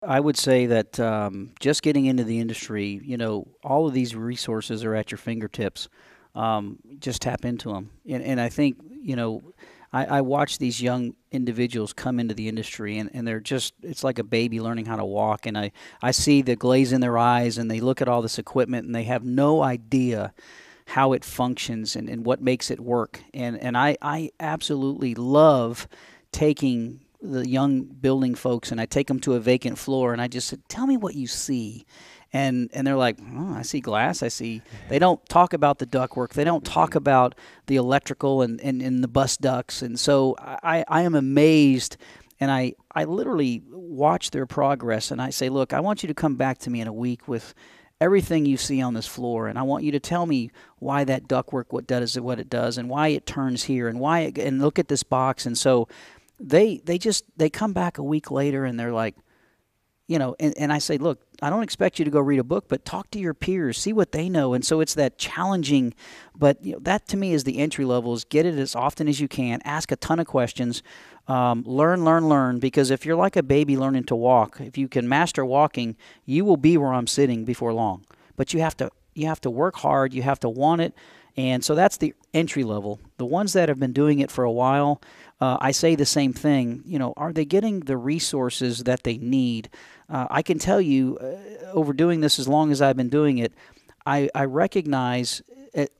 I would say that just getting into the industry, all of these resources are at your fingertips. Just tap into them. And I think, I watch these young individuals come into the industry and they're just, it's like a baby learning how to walk. And I see the glaze in their eyes and they look at all this equipment and they have no idea how it functions and what makes it work. And I absolutely love taking the young building folks and I take them to a vacant floor and I just said, tell me what you see. And they're like, oh, I see glass. I see. They don't talk about the ductwork. They don't talk about the electrical and the bus ducts. And so I am amazed and I literally watch their progress and I say, look, I want you to come back to me in a week with everything you see on this floor, and I want you to tell me why that ductwork what it does, and why it turns here, and and look at this box. And so they come back a week later, and they're like, and I say, look, I don't expect you to go read a book, but talk to your peers, see what they know. And so it's that challenging, but that to me is the entry level: is get it as often as you can, ask a ton of questions, learn, because if you're like a baby learning to walk, if you can master walking, you will be where I'm sitting before long. But you have to work hard, you have to want it, and so that's the entry level. The ones that have been doing it for a while, I say the same thing. Are they getting the resources that they need? I can tell you, over doing this as long as I've been doing it, I recognize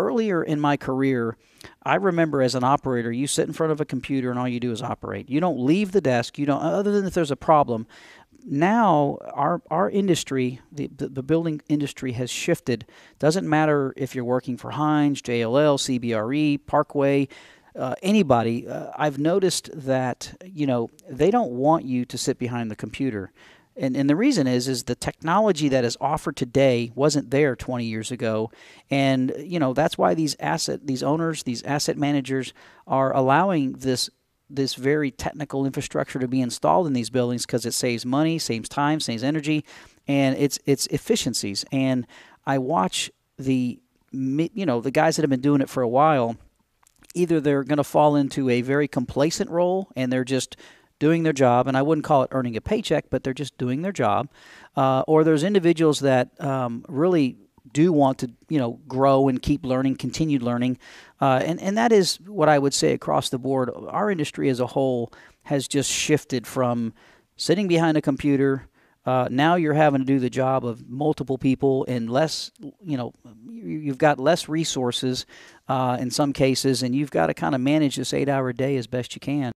earlier in my career, I remember as an operator, you sit in front of a computer and all you do is operate. You don't leave the desk. You don't, other than if there's a problem. Now our industry, the building industry, has shifted. Doesn't matter if you're working for Hines, JLL, CBRE, Parkway, anybody. I've noticed that they don't want you to sit behind the computer. And the reason is the technology that is offered today wasn't there 20 years ago, and that's why these owners, these asset managers are allowing this very technical infrastructure to be installed in these buildings because it saves money, saves time, saves energy, and it's efficiencies. And I watch the guys that have been doing it for a while. Either they're going to fall into a very complacent role and they're just doing their job, and I wouldn't call it earning a paycheck, but they're just doing their job. Or there's individuals that really do want to, grow and keep learning, continued learning. And that is what I would say across the board. Our industry as a whole has just shifted from sitting behind a computer. Now you're having to do the job of multiple people and less, you've got less resources in some cases, and you've got to kind of manage this 8-hour day as best you can.